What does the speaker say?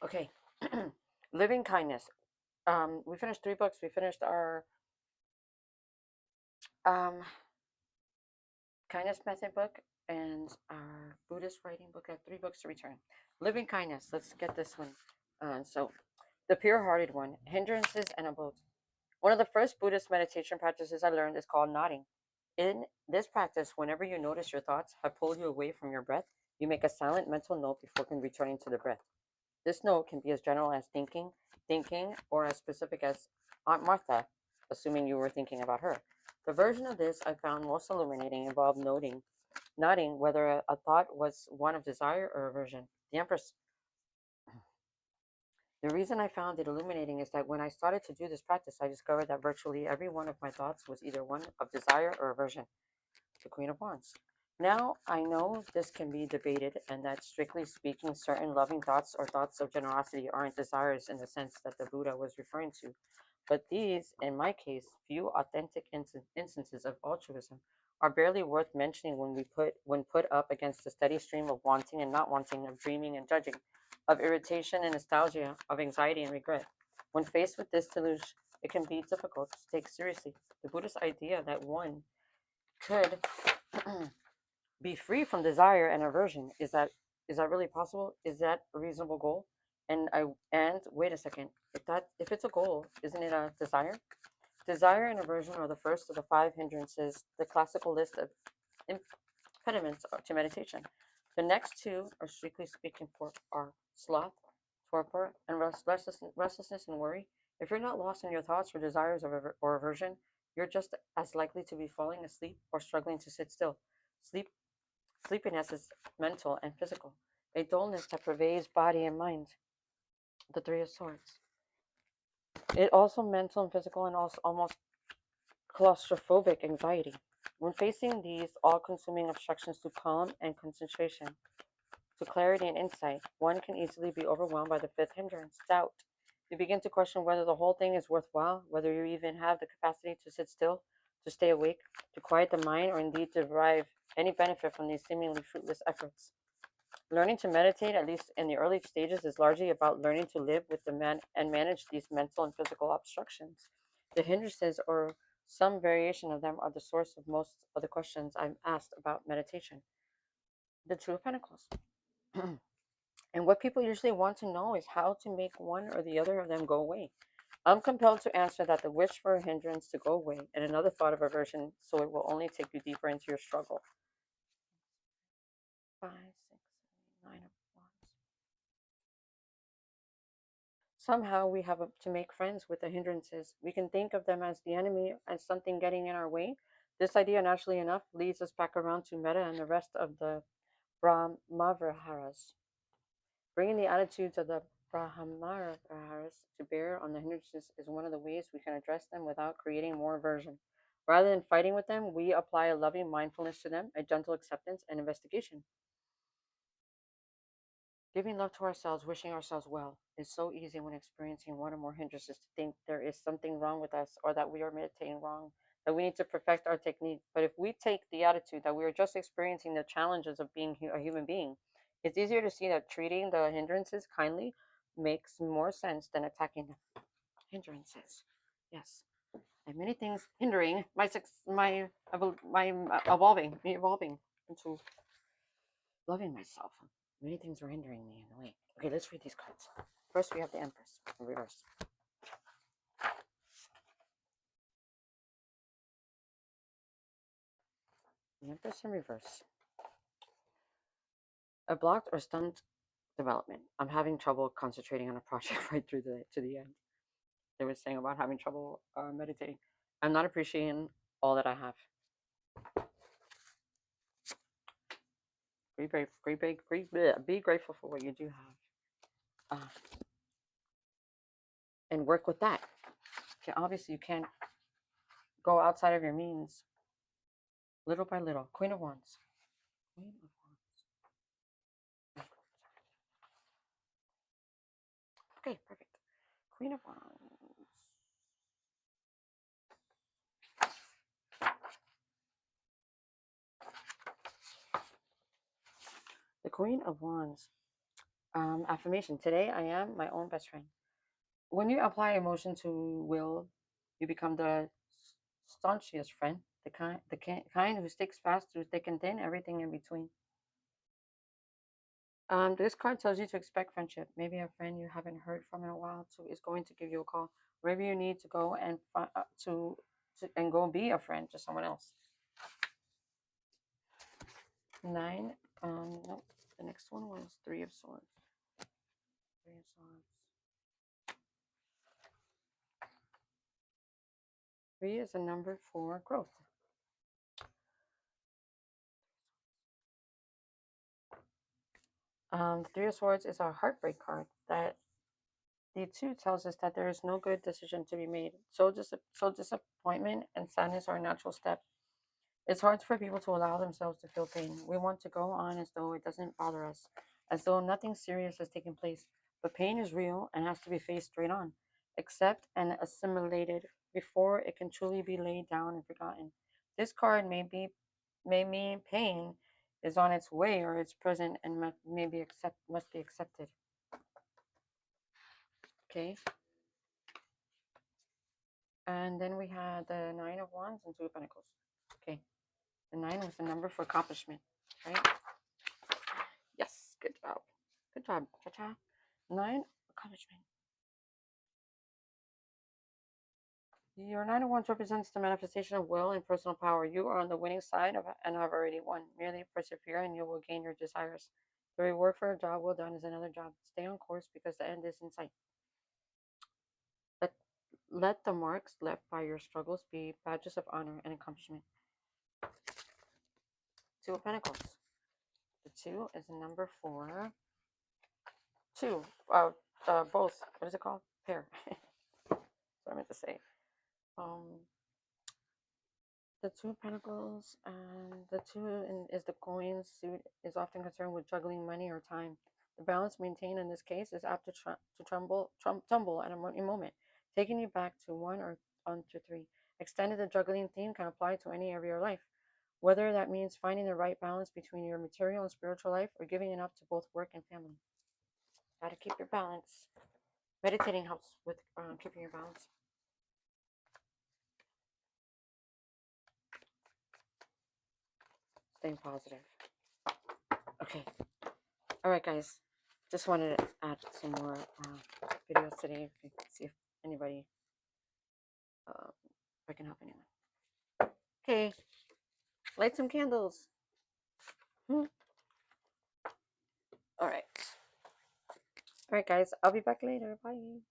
Okay. Living kindness. We finished 3 books. We finished our um, kindness method book and our Buddhist writing book. I have 3 books to return. Living kindness. Let's get this one. So, the pure-hearted one. Hindrances and abodes. One of the first Buddhist meditation practices I learned is called nodding. In this practice, whenever you notice your thoughts have pulled you away from your breath, you make a silent mental note before returning to the breath. This note can be as general as thinking, or as specific as Aunt Martha, assuming you were thinking about her. The version of this I found most illuminating involved nodding whether a thought was one of desire or aversion. The reason I found it illuminating is that when I started to do this practice, I discovered that virtually every one of my thoughts was either one of desire or aversion. The Queen of Wands. Now, I know this can be debated, and that strictly speaking, certain loving thoughts or thoughts of generosity aren't desires in the sense that the Buddha was referring to. But these, in my case, few authentic instances of altruism are barely worth mentioning when put up against the steady stream of wanting and not wanting, of dreaming and judging, of irritation and nostalgia, of anxiety and regret. When faced with this deluge, it can be difficult to take seriously the Buddhist idea that one could be free from desire and aversion. Is that really possible? Is that a reasonable goal? And wait a second. If it's a goal, isn't it a desire? Desire and aversion are the first of the 5 hindrances, the classical list of impediments to meditation. The next two, are strictly speaking, are sloth, torpor, and restlessness and worry. If you're not lost in your thoughts or desires or aversion, you're just as likely to be falling asleep or struggling to sit still. Sleepiness is mental and physical, a dullness that pervades body and mind. The Three of Swords. It also mental and physical and also almost claustrophobic anxiety. When facing these all-consuming obstructions to calm and concentration, to clarity and insight, one can easily be overwhelmed by the fifth hindrance, doubt. You begin to question whether the whole thing is worthwhile, whether you even have the capacity to sit still, to stay awake, to quiet the mind, or indeed to derive any benefit from these seemingly fruitless efforts. Learning to meditate, at least in the early stages, is largely about learning to live with and manage these mental and physical obstructions. The hindrances, or some variation of them, are the source of most of the questions I'm asked about meditation. The Two of Pentacles. And what people usually want to know is how to make one or the other of them go away. I'm compelled to answer that the wish for a hindrance to go away and another thought of aversion, so it will only take you deeper into your struggle. 5, 6, 7, 8, 9 of Wands. Somehow we have to make friends with the hindrances. We can think of them as the enemy, as something getting in our way. This idea, naturally enough, leads us back around to Metta and the rest of the Brahmaviharas. Bringing the attitudes of the Brahmaviharas to bear on the hindrances is one of the ways we can address them without creating more aversion. Rather than fighting with them, we apply a loving mindfulness to them, a gentle acceptance and investigation. Giving love to ourselves, wishing ourselves well, is so easy when experiencing one or more hindrances to think there is something wrong with us or that we are meditating wrong, that we need to perfect our technique. But if we take the attitude that we are just experiencing the challenges of being a human being, it's easier to see that treating the hindrances kindly makes more sense than attacking the hindrances. Yes, and many things hindering me evolving into loving myself. Many things were hindering me in a way. Okay, let's read these cards. First, we have the Empress in reverse. The Empress in reverse. A blocked or stunned development. I'm having trouble concentrating on a project right through to the end. They were saying about having trouble meditating. I'm not appreciating all that I have. Be grateful for what you do have, and work with that. Okay, obviously, you can't go outside of your means. Little by little. Queen of Wands. Queen of Wands. Okay, perfect. Queen of Wands. The Queen of Wands. Affirmation. Today, I am my own best friend. When you apply emotion to will, you become the staunchest friend, the kind who sticks fast through thick and thin, everything in between. This card tells you to expect friendship. Maybe a friend you haven't heard from in a while is going to give you a call. Maybe you need to go and and go be a friend to someone else. 9. Nope. The next one was 3 of Swords. 3 of Swords. 3 is a number for growth. The 3 of Swords is a heartbreak card. That the 2 tells us that there is no good decision to be made. So disappointment and sadness are a natural step. It's hard for people to allow themselves to feel pain. We want to go on as though it doesn't bother us, as though nothing serious has taken place. But pain is real and has to be faced straight on, accept and assimilated before it can truly be laid down and forgotten. This card may mean pain is on its way or it's present and must be accepted. Okay. And then we had the 9 of Wands and 2 of Pentacles. Okay. The 9 was the number for accomplishment, right? Yes, good job. Good job, Cha-Cha. 9, accomplishment. Your 9 of Wands represents the manifestation of will and personal power. You are on the winning side and have already won. Merely persevere and you will gain your desires. The reward for a job well done is another job. Stay on course because the end is in sight. Let, let the marks left by your struggles be badges of honor and accomplishment. 2 of Pentacles. The 2 is a number for 2. Both. What is it called? Pair. That's what I meant to say. The 2 of Pentacles and the 2 is the coin suit is often concerned with juggling money or time. The balance maintained in this case is apt to tumble at a moment, taking you back to 1 or on to 3. Extended the juggling theme can apply to any area of your life, whether that means finding the right balance between your material and spiritual life or giving enough to both work and family. How to keep your balance. Meditating helps with keeping your balance. Staying positive. Okay. All right, guys. Just wanted to add some more videos today. See if anybody, if I can help anyone. Okay. Light some candles. All right. All right, guys. I'll be back later. Bye.